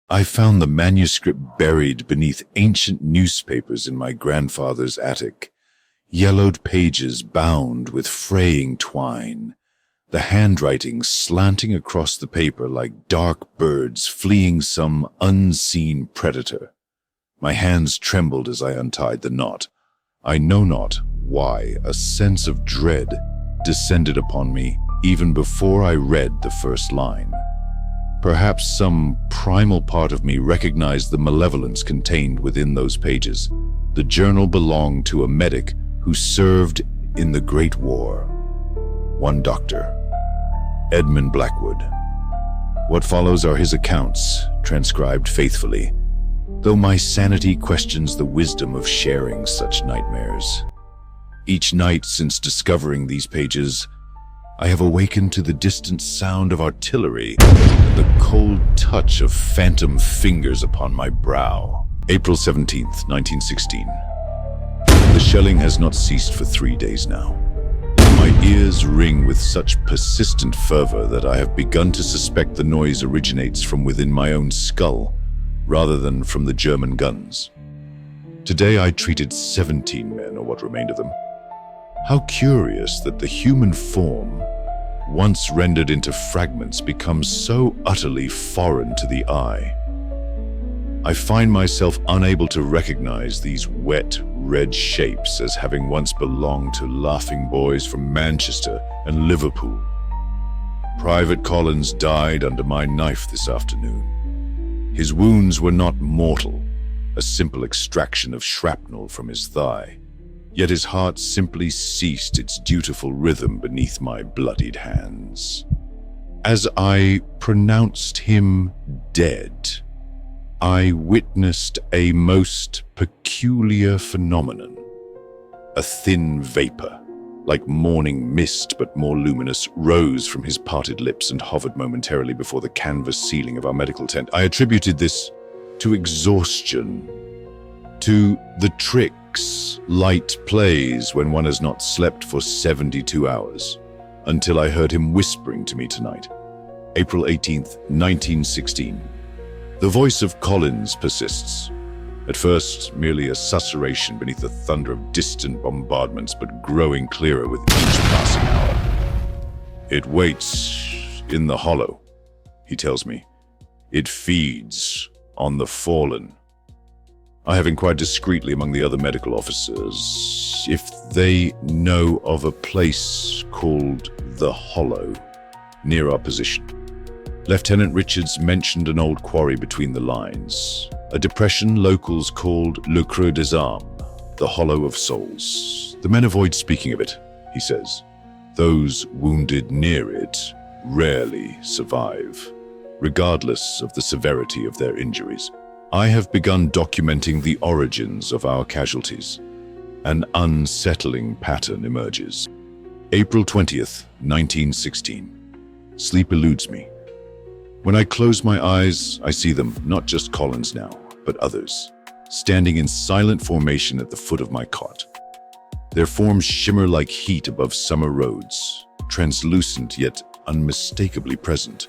I found the manuscript buried beneath ancient newspapers in my grandfather's attic, yellowed pages bound with fraying twine, the handwriting slanting across the paper like dark birds fleeing some unseen predator. My hands trembled as I untied the knot. I know not why a sense of dread descended upon me even before I read the first line. Perhaps some primal part of me recognized the malevolence contained within those pages. The journal belonged to a medic who served in the Great War. One doctor, Edmund Blackwood. What follows are his accounts, transcribed faithfully, though my sanity questions the wisdom of sharing such nightmares. Each night since discovering these pages, I have awakened to the distant sound of artillery and the cold touch of phantom fingers upon my brow. April 17th, 1916. The shelling has not ceased for 3 days now. My ears ring with such persistent fervor that I have begun to suspect the noise originates from within my own skull, rather than from the German guns. Today I treated 17 men, or what remained of them. How curious that the human form, once rendered into fragments, becomes so utterly foreign to the eye. I find myself unable to recognize these wet, red shapes as having once belonged to laughing boys from Manchester and Liverpool. Private Collins died under my knife this afternoon. His wounds were not mortal, a simple extraction of shrapnel from his thigh. Yet his heart simply ceased its dutiful rhythm beneath my bloodied hands. As I pronounced him dead, I witnessed a most peculiar phenomenon. A thin vapor, like morning mist but more luminous, rose from his parted lips and hovered momentarily before the canvas ceiling of our medical tent. I attributed this to exhaustion, to the tricks light plays when one has not slept for 72 hours, until I heard him whispering to me tonight. April 18th, 1916. The voice of Collins persists. At first, merely a susurration beneath the thunder of distant bombardments, but growing clearer with each passing hour. It waits in the hollow, he tells me. It feeds on the fallen. I have inquired discreetly among the other medical officers if they know of a place called the Hollow near our position. Lieutenant Richards mentioned an old quarry between the lines, a depression locals called Le Creux des Armes, the Hollow of Souls. The men avoid speaking of it, he says. Those wounded near it rarely survive, regardless of the severity of their injuries. I have begun documenting the origins of our casualties. An unsettling pattern emerges. April 20th, 1916. Sleep eludes me. When I close my eyes, I see them, not just Collins now, but others, standing in silent formation at the foot of my cot. Their forms shimmer like heat above summer roads, translucent yet unmistakably present.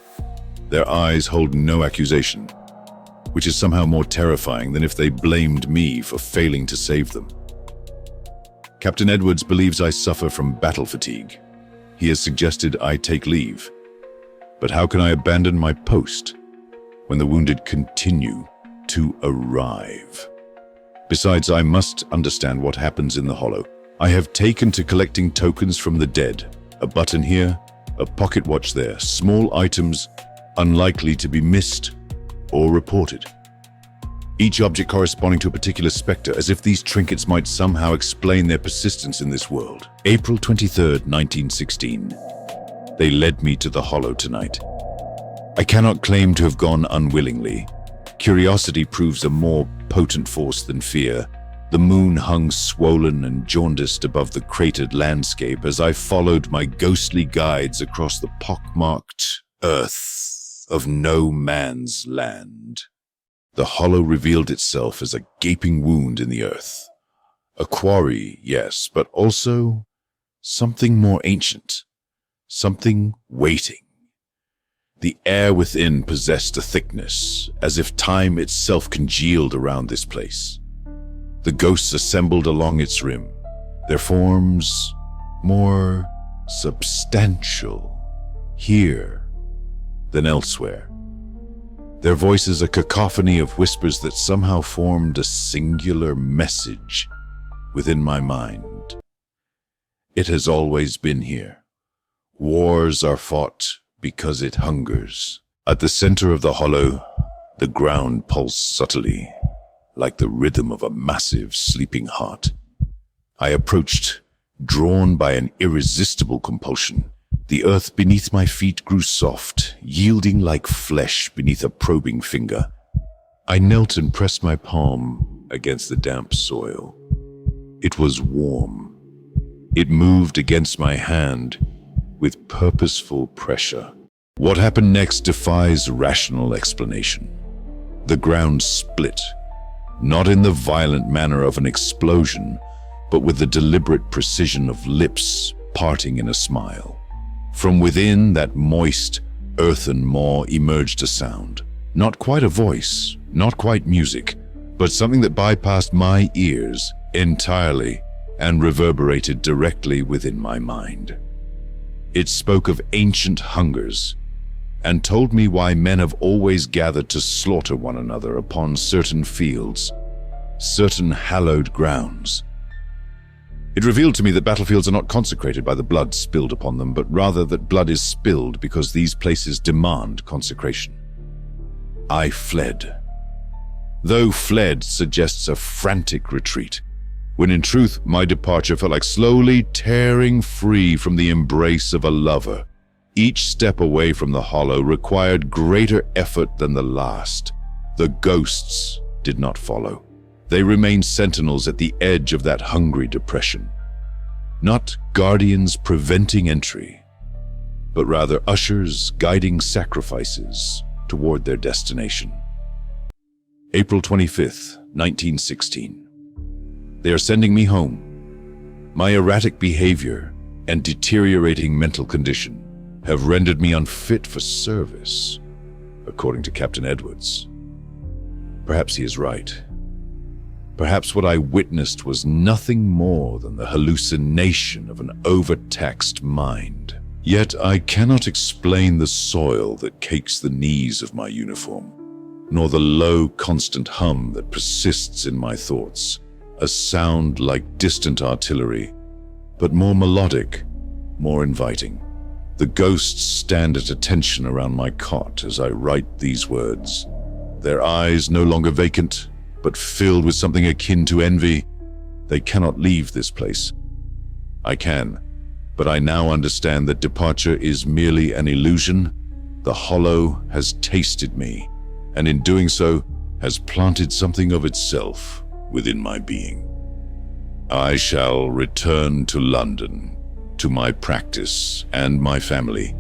Their eyes hold no accusation, which is somehow more terrifying than if they blamed me for failing to save them. Captain Edwards believes I suffer from battle fatigue. He has suggested I take leave. But how can I abandon my post when the wounded continue to arrive? Besides, I must understand what happens in the hollow. I have taken to collecting tokens from the dead. A button here, a pocket watch there, small items unlikely to be missed or reported. Each object corresponding to a particular specter, as if these trinkets might somehow explain their persistence in this world. April 23rd, 1916. They led me to the hollow tonight. I cannot claim to have gone unwillingly. Curiosity proves a more potent force than fear. The moon hung swollen and jaundiced above the cratered landscape as I followed my ghostly guides across the pockmarked earth of no man's land. The hollow revealed itself as a gaping wound in the earth. A quarry, yes, but also something more ancient. Something waiting. The air within possessed a thickness, as if time itself congealed around this place. The ghosts assembled along its rim, their forms more substantial here than elsewhere. Their voices a cacophony of whispers that somehow formed a singular message within my mind. It has always been here. Wars are fought because it hungers. At the center of the hollow, the ground pulsed subtly, like the rhythm of a massive sleeping heart. I approached, drawn by an irresistible compulsion. The earth beneath my feet grew soft, yielding like flesh beneath a probing finger. I knelt and pressed my palm against the damp soil. It was warm. It moved against my hand with purposeful pressure. What happened next defies rational explanation. The ground split, not in the violent manner of an explosion, but with the deliberate precision of lips parting in a smile. From within that moist, earthen maw emerged a sound. Not quite a voice, not quite music, but something that bypassed my ears entirely and reverberated directly within my mind. It spoke of ancient hungers and told me why men have always gathered to slaughter one another upon certain fields, certain hallowed grounds. It revealed to me that battlefields are not consecrated by the blood spilled upon them, but rather that blood is spilled because these places demand consecration. I fled. Though fled suggests a frantic retreat, when in truth my departure felt like slowly tearing free from the embrace of a lover. Each step away from the hollow required greater effort than the last. The ghosts did not follow. They remained sentinels at the edge of that hungry depression. Not guardians preventing entry, but rather ushers guiding sacrifices toward their destination. April 25th, 1916. They are sending me home. My erratic behavior and deteriorating mental condition have rendered me unfit for service, according to Captain Edwards. Perhaps he is right. Perhaps what I witnessed was nothing more than the hallucination of an overtaxed mind. Yet I cannot explain the soil that cakes the knees of my uniform, nor the low, constant hum that persists in my thoughts, a sound like distant artillery, but more melodic, more inviting. The ghosts stand at attention around my cot as I write these words, their eyes no longer vacant, but filled with something akin to envy. They cannot leave this place. I can, but I now understand that departure is merely an illusion. The hollow has tasted me, and in doing so, has planted something of itself within my being. I shall return to London, to my practice and my family.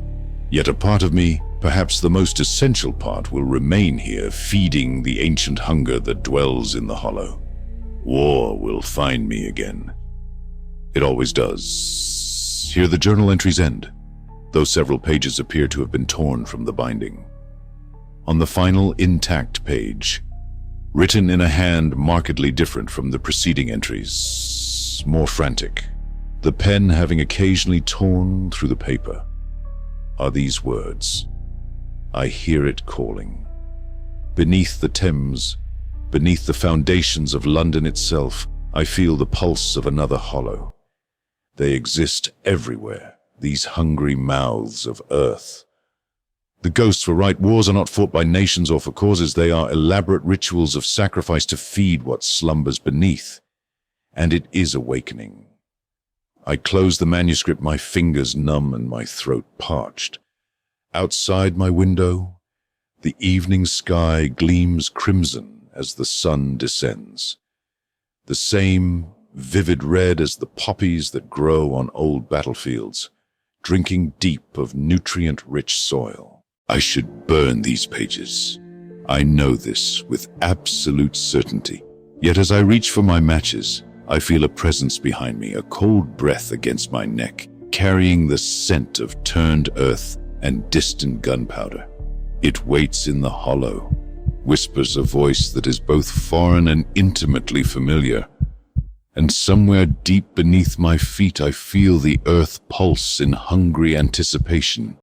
Yet a part of me, perhaps the most essential part, will remain here, feeding the ancient hunger that dwells in the hollow. War will find me again. It always does. Here the journal entries end, though several pages appear to have been torn from the binding. On the final intact page, written in a hand markedly different from the preceding entries, more frantic, the pen having occasionally torn through the paper, are these words. I hear it calling. Beneath the Thames, beneath the foundations of London itself, I feel the pulse of another hollow. They exist everywhere, these hungry mouths of earth. The ghosts were right. Wars are not fought by nations or for causes. They are elaborate rituals of sacrifice to feed what slumbers beneath. And it is awakening. I close the manuscript, my fingers numb and my throat parched. Outside my window, the evening sky gleams crimson as the sun descends. The same vivid red as the poppies that grow on old battlefields, drinking deep of nutrient-rich soil. I should burn these pages. I know this with absolute certainty. Yet as I reach for my matches, I feel a presence behind me, a cold breath against my neck, carrying the scent of turned earth and distant gunpowder. It waits in the hollow, whispers a voice that is both foreign and intimately familiar. And somewhere deep beneath my feet I feel the earth pulse in hungry anticipation.